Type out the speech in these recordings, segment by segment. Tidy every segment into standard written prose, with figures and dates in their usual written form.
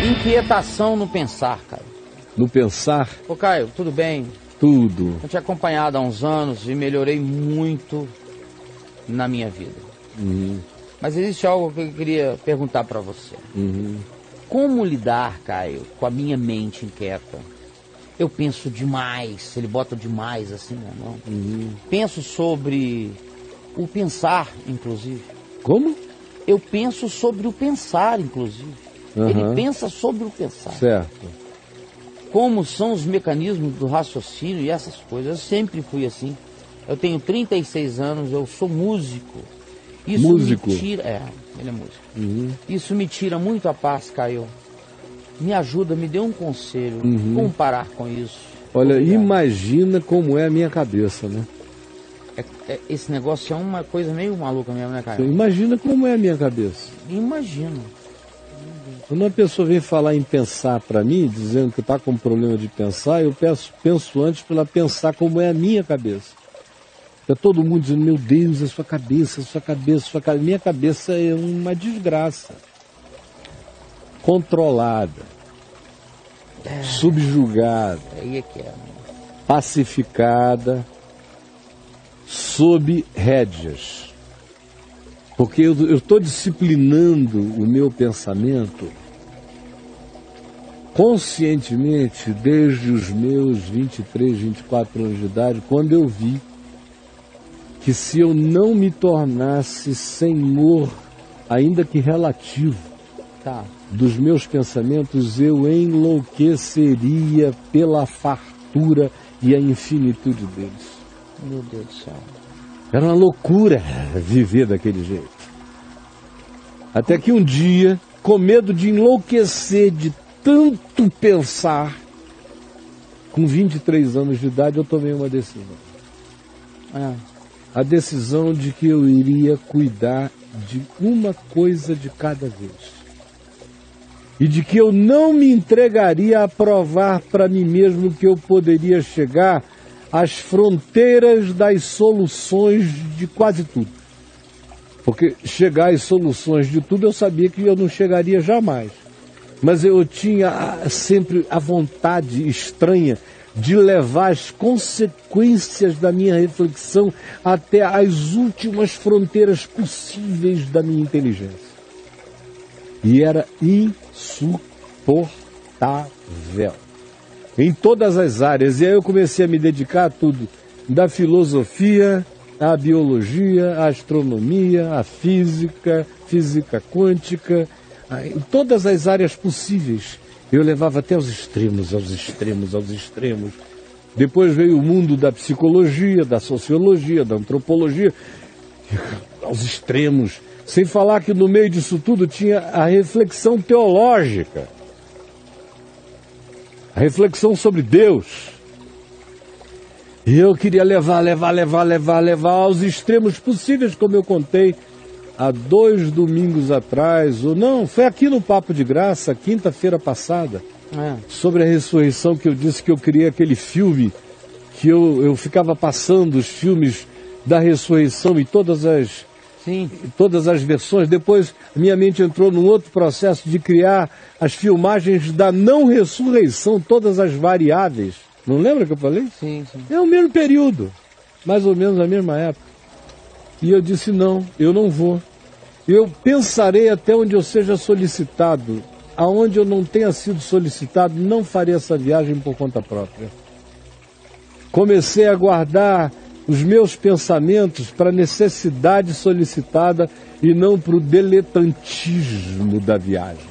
inquietação no pensar, Caio. No pensar? Ô, Caio, tudo bem? Tudo. Eu te acompanhado há uns anos e melhorei muito na minha vida. Mas existe algo que eu queria perguntar pra você. Como lidar, Caio, com a minha mente inquieta? Eu penso demais, ele bota demais assim, né? Não? Penso sobre o pensar, inclusive. Como? Eu penso sobre o pensar, inclusive. Ele pensa sobre o pensar. Certo. Como são os mecanismos do raciocínio e essas coisas. Eu sempre fui assim. Eu tenho 36 anos, eu sou músico. Isso músico? Me tira... ele é músico. Isso me tira muito a paz, Caio. Me ajuda, me dê um conselho. Como parar com isso? Olha, Obrigado. imagina como é a minha cabeça, né? Esse negócio é uma coisa meio maluca mesmo, né, Caio? Imagina como é a minha cabeça. Imagino. Quando uma pessoa vem falar em pensar para mim, dizendo que está com problema de pensar, eu penso antes para ela pensar como é a minha cabeça. Está todo mundo dizendo, meu Deus, a sua cabeça, a sua cabeça, a sua cabeça. Minha cabeça é uma desgraça. Controlada. Subjugada. Aí é que é. Pacificada. Sob rédeas. Porque eu estou disciplinando o meu pensamento conscientemente desde os meus 23, 24 anos de idade, quando eu vi que se eu não me tornasse senhor, ainda que relativo, dos meus pensamentos, eu enlouqueceria pela fartura e a infinitude deles. Meu Deus do céu. Era uma loucura viver daquele jeito. Até que um dia, com medo de enlouquecer de tanto pensar, com 23 anos de idade, eu tomei uma decisão. A decisão de que eu iria cuidar de uma coisa de cada vez. E de que eu não me entregaria a provar para mim mesmo que eu poderia chegar às fronteiras das soluções de quase tudo. Porque chegar às soluções de tudo eu sabia que eu não chegaria jamais. Mas eu tinha sempre a vontade estranha de levar as consequências da minha reflexão até as últimas fronteiras possíveis da minha inteligência. E era insuportável. Em todas as áreas. E aí eu comecei a me dedicar a tudo. Da filosofia, à biologia, à astronomia, à física, física quântica, em todas as áreas possíveis. Eu levava até aos extremos, aos extremos, aos extremos. Depois veio o mundo da psicologia, da sociologia, da antropologia, aos extremos. Sem falar que no meio disso tudo tinha a reflexão teológica. A reflexão sobre Deus. E eu queria levar aos extremos possíveis, como eu contei há 2 domingos atrás, ou não, foi aqui no Papo de Graça, quinta-feira passada, sobre a ressurreição, que eu disse que eu criei aquele filme, que eu ficava passando os filmes da ressurreição e todas as versões. Depois minha mente entrou num outro processo de criar as filmagens da não ressurreição, todas as variáveis. Não lembra que eu falei? Sim. É o mesmo período, mais ou menos a mesma época. E eu disse, não, eu não vou. Eu pensarei até onde eu seja solicitado. Aonde eu não tenha sido solicitado, não farei essa viagem por conta própria. Comecei a guardar os meus pensamentos para a necessidade solicitada e não para o diletantismo da viagem.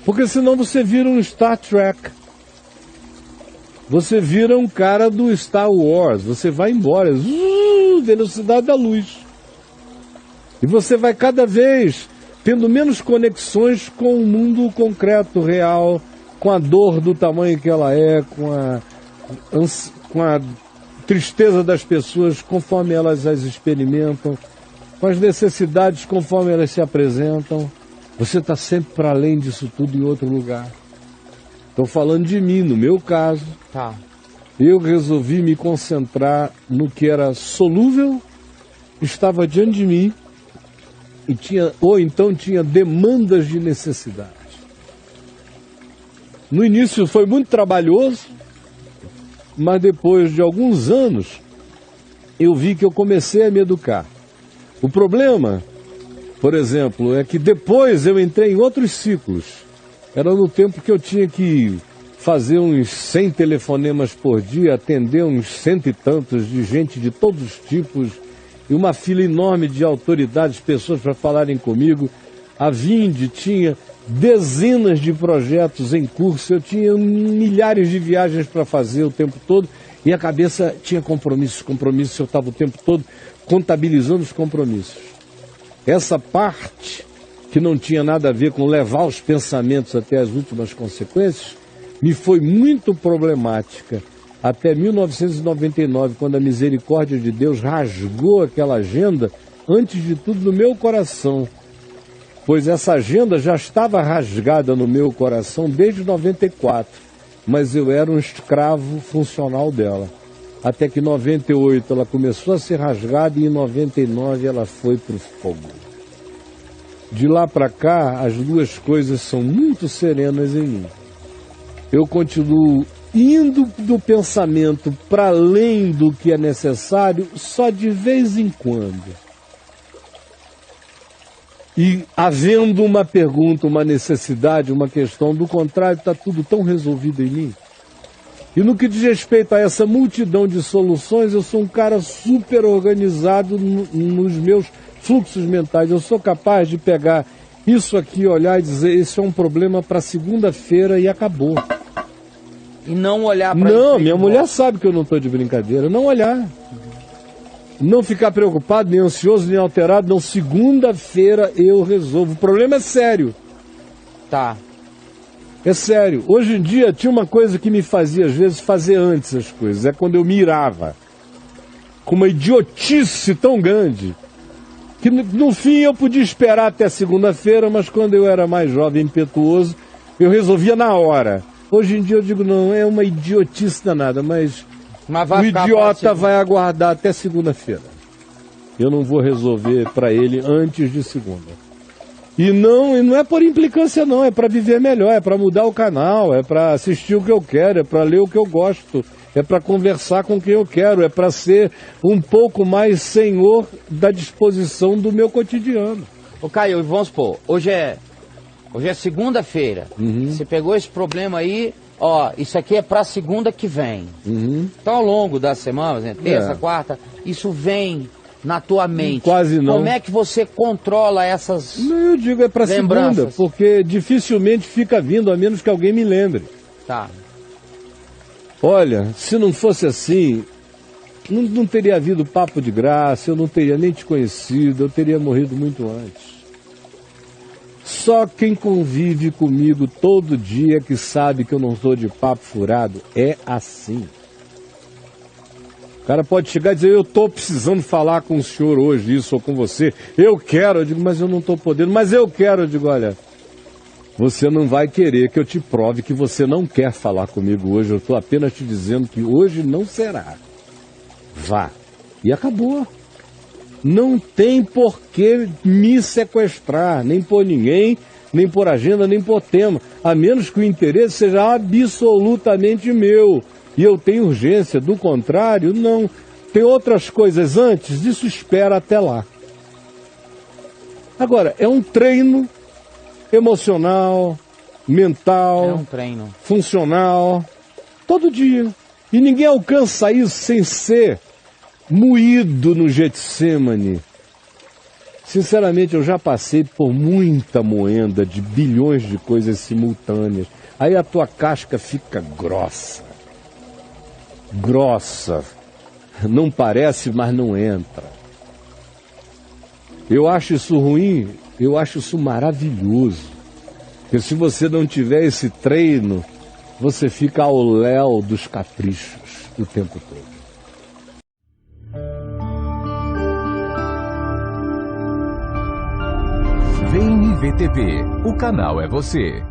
Porque senão você vira um Star Trek. Você vira um cara do Star Wars. Você vai embora. Velocidade da luz. E você vai cada vez tendo menos conexões com o mundo concreto, real, com a dor do tamanho que ela é, com a tristeza das pessoas conforme elas as experimentam, com as necessidades conforme elas se apresentam. Você está sempre para além disso tudo em outro lugar. Estou falando de mim, no meu caso. Eu resolvi me concentrar no que era solúvel, estava diante de mim, e tinha demandas de necessidade. No início foi muito trabalhoso, mas depois de alguns anos, eu vi que eu comecei a me educar. O problema, por exemplo, é que depois eu entrei em outros ciclos. Era no tempo que eu tinha que fazer uns 100 telefonemas por dia, atender uns 100 e tantos de gente de todos os tipos, e uma fila enorme de autoridades, pessoas para falarem comigo. A Vinde tinha dezenas de projetos em curso, eu tinha milhares de viagens para fazer o tempo todo, e a cabeça tinha compromissos, eu estava o tempo todo contabilizando os compromissos. Essa parte, que não tinha nada a ver com levar os pensamentos até as últimas consequências, me foi muito problemática, até 1999, quando a misericórdia de Deus rasgou aquela agenda, antes de tudo no meu coração, pois essa agenda já estava rasgada no meu coração desde 94, mas eu era um escravo funcional dela. Até que em 98 ela começou a ser rasgada e em 99 ela foi para o fogo. De lá para cá, as duas coisas são muito serenas em mim. Eu continuo indo do pensamento para além do que é necessário, só de vez em quando. E havendo uma pergunta, uma necessidade, uma questão, do contrário, está tudo tão resolvido em mim. E no que diz respeito a essa multidão de soluções, eu sou um cara super organizado nos meus fluxos mentais. Eu sou capaz de pegar isso aqui, olhar e dizer, esse é um problema para segunda-feira e acabou. E não olhar para Não, minha mulher sabe que eu não estou de brincadeira. Não olhar. Não ficar preocupado, nem ansioso, nem alterado. Não, segunda-feira eu resolvo. O problema é sério. Tá. É sério. Hoje em dia tinha uma coisa que me fazia, às vezes, fazer antes as coisas. É quando eu mirava com uma idiotice tão grande que no fim eu podia esperar até segunda-feira, mas quando eu era mais jovem e impetuoso, eu resolvia na hora. Hoje em dia eu digo, não, é uma idiotice danada, mas o idiota vai aguardar até segunda-feira. Eu não vou resolver para ele antes de segunda. E não é por implicância não, é para viver melhor, é para mudar o canal, é para assistir o que eu quero, é para ler o que eu gosto, é para conversar com quem eu quero, é para ser um pouco mais senhor da disposição do meu cotidiano. Ô Caio, vamos supor, hoje é segunda-feira. Você pegou esse problema aí, ó, isso aqui é para segunda que vem. Então ao longo da semana, né, terça, quarta, isso vem na tua mente. Quase não. Como é que você controla essas Não, eu digo é para segunda, porque dificilmente fica vindo, a menos que alguém me lembre. Tá. Olha, se não fosse assim, não teria havido papo de graça, eu não teria nem te conhecido, eu teria morrido muito antes. Só quem convive comigo todo dia que sabe que eu não estou de papo furado é assim. O cara pode chegar e dizer, eu estou precisando falar com o senhor hoje, isso, ou com você. Eu quero, eu digo, mas eu não estou podendo. Mas eu quero, eu digo, olha, você não vai querer que eu te prove que você não quer falar comigo hoje. Eu estou apenas te dizendo que hoje não será. Vá. E acabou. Não tem por que me sequestrar, nem por ninguém, nem por agenda, nem por tema. A menos que o interesse seja absolutamente meu. E eu tenho urgência, do contrário, não. Tem outras coisas antes, isso espera até lá. Agora, é um treino emocional, mental, é um treino funcional, todo dia. E ninguém alcança isso sem ser moído no Getsemane. Sinceramente, eu já passei por muita moenda de bilhões de coisas simultâneas. Aí a tua casca fica grossa. Grossa. Não parece, mas não entra. Eu acho isso ruim, eu acho isso maravilhoso. Porque se você não tiver esse treino, você fica ao léu dos caprichos o tempo todo. VMVTV, o canal é você.